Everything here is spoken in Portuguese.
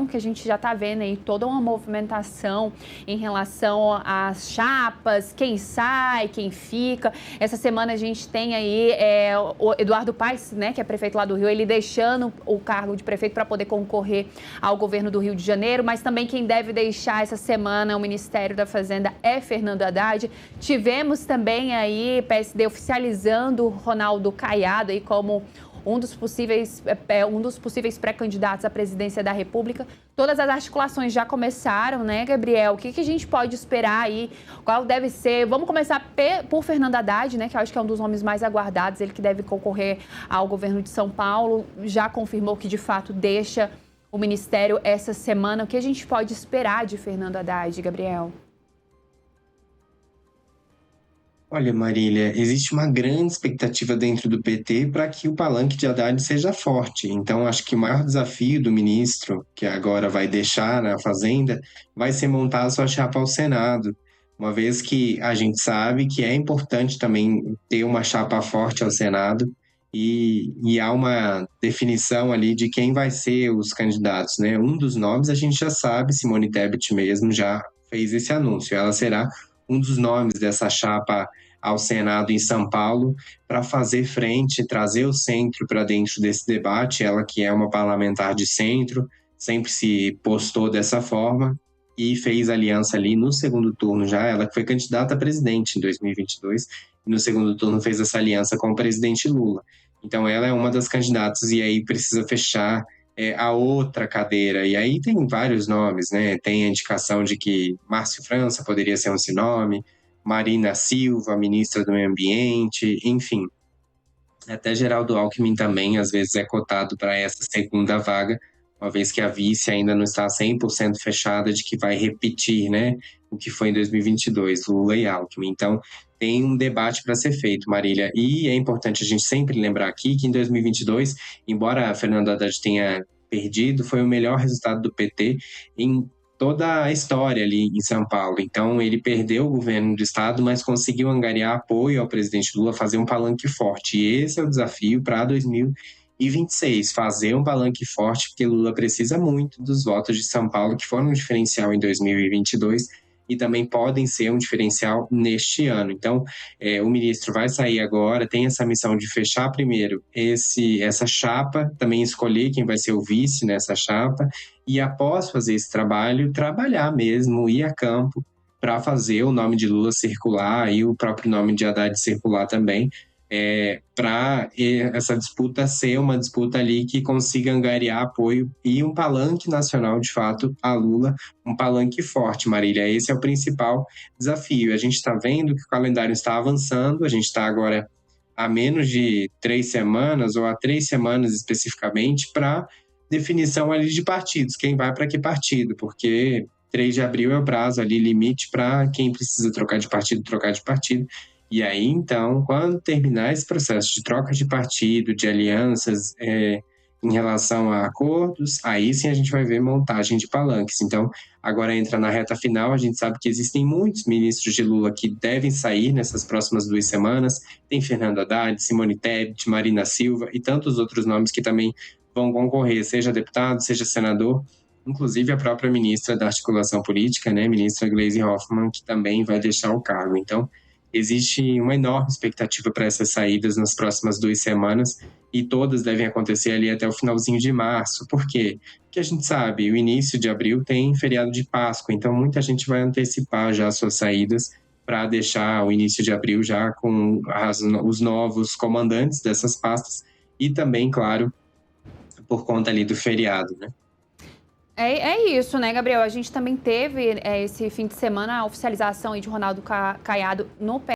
que a gente já está vendo aí toda uma movimentação em relação às chapas, quem sai, quem fica. Essa semana a gente tem aí o Eduardo Paes, né, que é prefeito lá do Rio, ele deixando o cargo de prefeito para poder concorrer ao governo do Rio de Janeiro, mas também quem deve deixar essa semana o Ministério da Fazenda é Fernando Haddad. Tivemos também aí PSD oficializando o Ronaldo Caiado aí como um dos possíveis pré-candidatos à presidência da República. Todas as articulações já começaram, né, Gabriel? O que a gente pode esperar aí? Qual deve ser? Vamos começar por Fernando Haddad, né, que eu acho que é um dos nomes mais aguardados, ele que deve concorrer ao governo de São Paulo, já confirmou que de fato deixa o ministério essa semana. O que a gente pode esperar de Fernando Haddad, Gabriel? Olha, Marília, existe uma grande expectativa dentro do PT para que o palanque de Haddad seja forte. Então, acho que o maior desafio do ministro, que agora vai deixar na Fazenda, vai ser montar a sua chapa ao Senado, uma vez que a gente sabe que é importante também ter uma chapa forte ao Senado e há uma definição ali de quem vai ser os candidatos, né? Um dos nomes a gente já sabe, Simone Tebet mesmo já fez esse anúncio. Ela será um dos nomes dessa chapa ao Senado em São Paulo para fazer frente, trazer o centro para dentro desse debate. Ela que é uma parlamentar de centro, sempre se postou dessa forma e fez aliança ali no segundo turno já. Ela que foi candidata a presidente em 2022 e no segundo turno fez essa aliança com o presidente Lula. Então ela é uma das candidatas e aí precisa fechar a outra cadeira. E aí tem vários nomes, né? Tem a indicação de que Márcio França poderia ser esse nome, Marina Silva, ministra do Meio Ambiente, enfim. Até Geraldo Alckmin também, às vezes, é cotado para essa segunda vaga, uma vez que a vice ainda não está 100% fechada de que vai repetir, né, o que foi em 2022, Lula e Alckmin. Então, tem um debate para ser feito, Marília. E é importante a gente sempre lembrar aqui que em 2022, embora a Fernando Haddad tenha perdido, foi o melhor resultado do PT em toda a história ali em São Paulo. Então, ele perdeu o governo do estado, mas conseguiu angariar apoio ao presidente Lula, fazer um palanque forte. E esse é o desafio para 2026, fazer um palanque forte, porque Lula precisa muito dos votos de São Paulo, que foram um diferencial em 2022 e também podem ser um diferencial neste ano. Então, o ministro vai sair agora, tem essa missão de fechar primeiro essa chapa, também escolher quem vai ser o vice nessa chapa, e após fazer esse trabalho, trabalhar mesmo, ir a campo para fazer o nome de Lula circular e o próprio nome de Haddad circular também, para essa disputa ser uma disputa ali que consiga angariar apoio e um palanque nacional, de fato, a Lula, um palanque forte, Marília. Esse é o principal desafio. A gente está vendo que o calendário está avançando, a gente está agora há menos de 3 semanas, ou há 3 semanas especificamente, para definição ali de partidos, quem vai para que partido, porque 3 de abril é o prazo ali, limite para quem precisa trocar de partido, trocar de partido. E aí, então, quando terminar esse processo de troca de partido, de alianças em relação a acordos, aí sim a gente vai ver montagem de palanques. Então, agora entra na reta final, a gente sabe que existem muitos ministros de Lula que devem sair nessas próximas 2 semanas. Tem Fernando Haddad, Simone Tebet, Marina Silva e tantos outros nomes que também vão concorrer, seja deputado, seja senador, inclusive a própria ministra da Articulação Política, né, ministra Gleisi Hoffmann, que também vai deixar o cargo. Então, existe uma enorme expectativa para essas saídas nas próximas 2 semanas e todas devem acontecer ali até o finalzinho de março. Por quê? Porque a gente sabe, o início de abril tem feriado de Páscoa, então muita gente vai antecipar já as suas saídas para deixar o início de abril já com os novos comandantes dessas pastas e também, claro, por conta ali do feriado, né? É isso, né, Gabriel? A gente também teve esse fim de semana a oficialização aí de Ronaldo Caiado no